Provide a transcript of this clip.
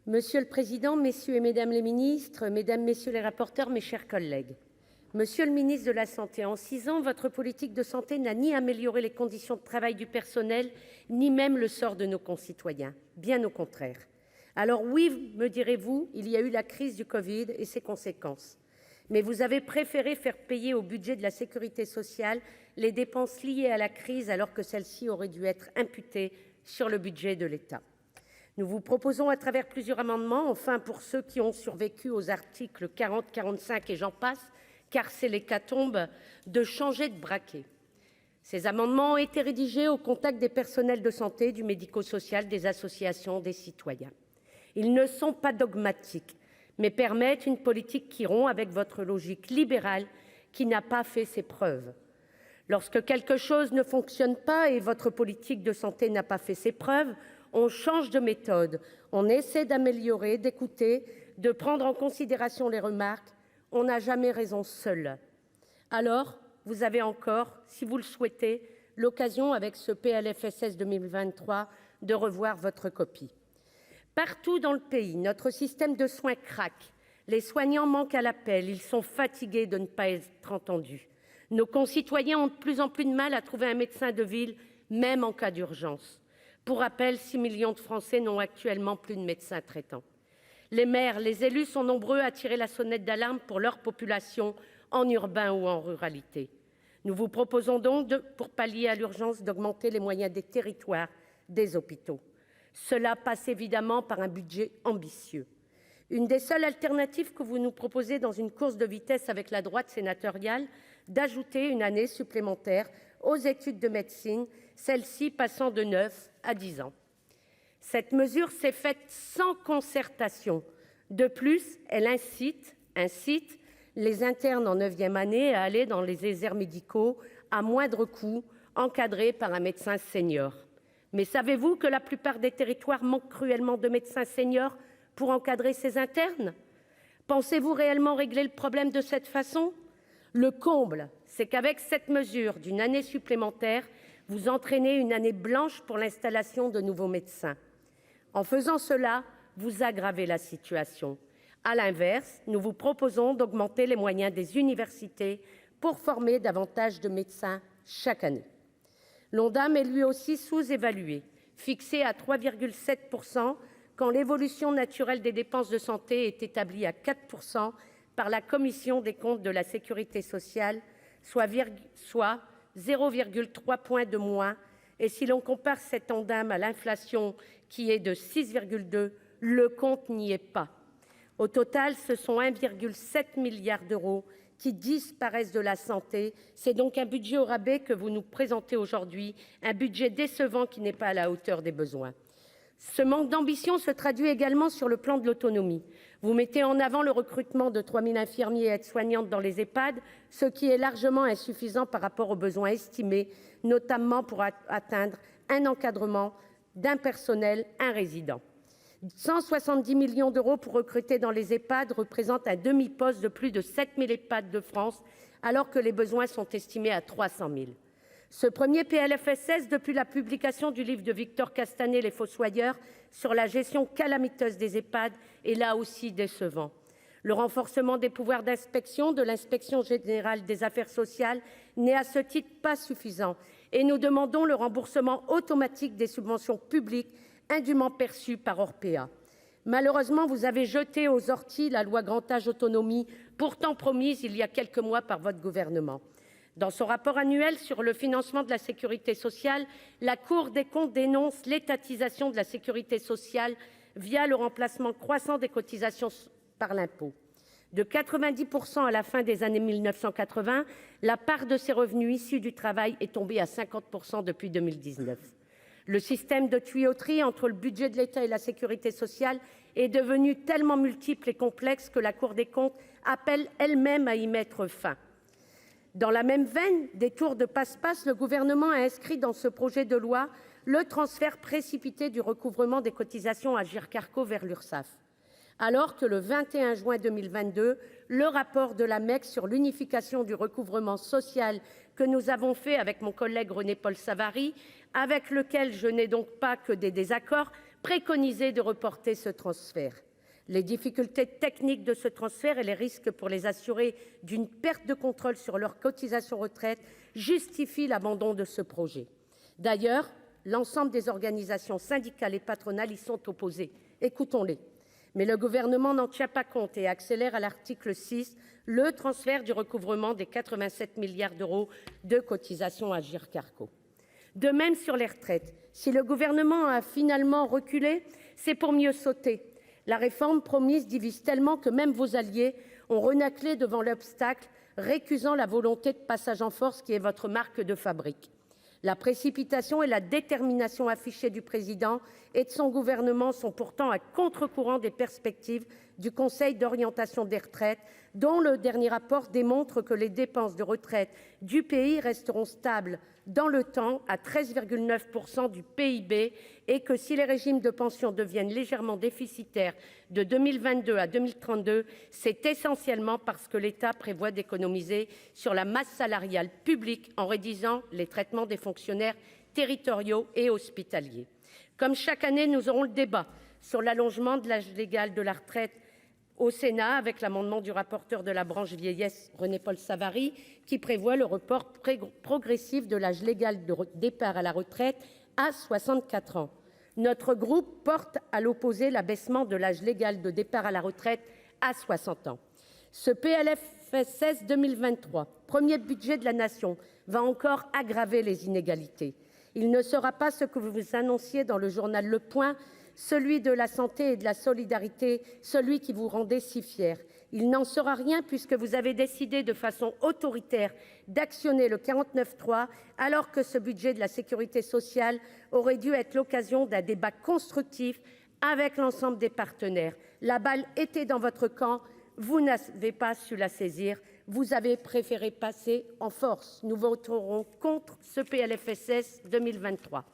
Monsieur le président, messieurs et mesdames les ministres, mesdames, messieurs les rapporteurs, mes chers collègues, monsieur le ministre de la Santé, en 6 ans, votre politique de santé n'a ni amélioré les conditions de travail du personnel, ni même le sort de nos concitoyens. Bien au contraire. Alors oui, me direz-vous, il y a eu la crise du Covid et ses conséquences. Mais vous avez préféré faire payer au budget de la sécurité sociale les dépenses liées à la crise alors que celles-ci auraient dû être imputées sur le budget de l'État. Nous vous proposons à travers plusieurs amendements, enfin pour ceux qui ont survécu aux articles 40, 45 et j'en passe, car c'est l'hécatombe, de changer de braquet. Ces amendements ont été rédigés au contact des personnels de santé, du médico-social, des associations, des citoyens. Ils ne sont pas dogmatiques, mais permettent une politique qui rompt avec votre logique libérale qui n'a pas fait ses preuves. Lorsque quelque chose ne fonctionne pas et votre politique de santé n'a pas fait ses preuves, on change de méthode, on essaie d'améliorer, d'écouter, de prendre en considération les remarques. On n'a jamais raison seul. Alors, vous avez encore, si vous le souhaitez, l'occasion avec ce PLFSS 2023 de revoir votre copie. Partout dans le pays, notre système de soins craque. Les soignants manquent à l'appel, ils sont fatigués de ne pas être entendus. Nos concitoyens ont de plus en plus de mal à trouver un médecin de ville, même en cas d'urgence. Pour rappel, 6 millions de Français n'ont actuellement plus de médecin traitant. Les maires, les élus sont nombreux à tirer la sonnette d'alarme pour leur population, en urbain ou en ruralité. Nous vous proposons donc, pour pallier à l'urgence, d'augmenter les moyens des territoires, des hôpitaux. Cela passe évidemment par un budget ambitieux. Une des seules alternatives que vous nous proposez dans une course de vitesse avec la droite sénatoriale, d'ajouter une année supplémentaire aux études de médecine, celle-ci passant de 9 à 10 ans. Cette mesure s'est faite sans concertation. De plus, elle incite les internes en 9e année à aller dans les déserts médicaux à moindre coût, encadrés par un médecin senior. Mais savez-vous que la plupart des territoires manquent cruellement de médecins seniors pour encadrer ces internes? Pensez-vous réellement régler le problème de cette façon? Le comble, c'est qu'avec cette mesure d'une année supplémentaire, vous entraînez une année blanche pour l'installation de nouveaux médecins. En faisant cela, vous aggravez la situation. À l'inverse, nous vous proposons d'augmenter les moyens des universités pour former davantage de médecins chaque année. L'Ondam est lui aussi sous-évalué, fixé à 3,7 % quand l'évolution naturelle des dépenses de santé est établie à 4 % par la Commission des comptes de la sécurité sociale, soit 0,3 points de moins. Et si l'on compare cet Ondam à l'inflation qui est de 6,2, le compte n'y est pas. Au total, ce sont 1,7 milliard d'euros qui disparaissent de la santé. C'est donc un budget au rabais que vous nous présentez aujourd'hui, un budget décevant qui n'est pas à la hauteur des besoins. Ce manque d'ambition se traduit également sur le plan de l'autonomie. Vous mettez en avant le recrutement de 3 000 infirmiers et aides-soignantes dans les EHPAD, ce qui est largement insuffisant par rapport aux besoins estimés, notamment pour atteindre un encadrement d'un personnel, un résident. 170 millions d'euros pour recruter dans les EHPAD représentent un demi-poste de plus de 7 000 EHPAD de France, alors que les besoins sont estimés à 300 000. Ce premier PLFSS, depuis la publication du livre de Victor Castanet, Les Fossoyeurs, sur la gestion calamiteuse des EHPAD, est là aussi décevant. Le renforcement des pouvoirs d'inspection de l'Inspection générale des affaires sociales n'est à ce titre pas suffisant et nous demandons le remboursement automatique des subventions publiques indûment perçues par Orpea. Malheureusement, vous avez jeté aux orties la loi Grand Âge Autonomie, pourtant promise il y a quelques mois par votre gouvernement. Dans son rapport annuel sur le financement de la sécurité sociale, la Cour des comptes dénonce l'étatisation de la sécurité sociale via le remplacement croissant des cotisations par l'impôt. De 90 % à la fin des années 1980, la part de ces revenus issus du travail est tombée à 50 % depuis 2019. Le système de tuyauterie entre le budget de l'État et la sécurité sociale est devenu tellement multiple et complexe que la Cour des comptes appelle elle-même à y mettre fin. Dans la même veine des tours de passe-passe, le Gouvernement a inscrit dans ce projet de loi le transfert précipité du recouvrement des cotisations Agirc-Arrco vers l'Urssaf. Alors que le 21 juin 2022, le rapport de la Mecque sur l'unification du recouvrement social que nous avons fait avec mon collègue René-Paul Savary avec lequel je n'ai donc pas que des désaccords, préconisait de reporter ce transfert. Les difficultés techniques de ce transfert et les risques pour les assurés d'une perte de contrôle sur leur cotisation retraite justifient l'abandon de ce projet. D'ailleurs, l'ensemble des organisations syndicales et patronales y sont opposées. Écoutons-les. Mais le Gouvernement n'en tient pas compte et accélère à l'article 6 le transfert du recouvrement des 87 milliards d'euros de cotisations à Agirc-Arrco. De même sur les retraites, si le Gouvernement a finalement reculé, c'est pour mieux sauter. La réforme promise divise tellement que même vos alliés ont renâclé devant l'obstacle, récusant la volonté de passage en force qui est votre marque de fabrique. La précipitation et la détermination affichées du président et de son gouvernement sont pourtant à contre-courant des perspectives du Conseil d'orientation des retraites, dont le dernier rapport démontre que les dépenses de retraite du pays resteront stables dans le temps à 13,9 % du PIB et que si les régimes de pension deviennent légèrement déficitaires de 2022 à 2032, c'est essentiellement parce que l'État prévoit d'économiser sur la masse salariale publique en réduisant les traitements des fonctionnaires territoriaux et hospitaliers. Comme chaque année, nous aurons le débat sur l'allongement de l'âge légal de la retraite au Sénat avec l'amendement du rapporteur de la branche vieillesse, René-Paul Savary, qui prévoit le report progressif de l'âge légal de départ à la retraite à 64 ans. Notre groupe porte à l'opposé l'abaissement de l'âge légal de départ à la retraite à 60 ans. Ce PLFSS 2023, premier budget de la Nation, va encore aggraver les inégalités. Il ne sera pas ce que vous annonciez dans le journal Le Point, celui de la santé et de la solidarité, celui qui vous rendait si fiers. Il n'en sera rien puisque vous avez décidé de façon autoritaire d'actionner le 49.3 alors que ce budget de la sécurité sociale aurait dû être l'occasion d'un débat constructif avec l'ensemble des partenaires. La balle était dans votre camp, vous n'avez pas su la saisir, vous avez préféré passer en force. Nous voterons contre ce PLFSS 2023.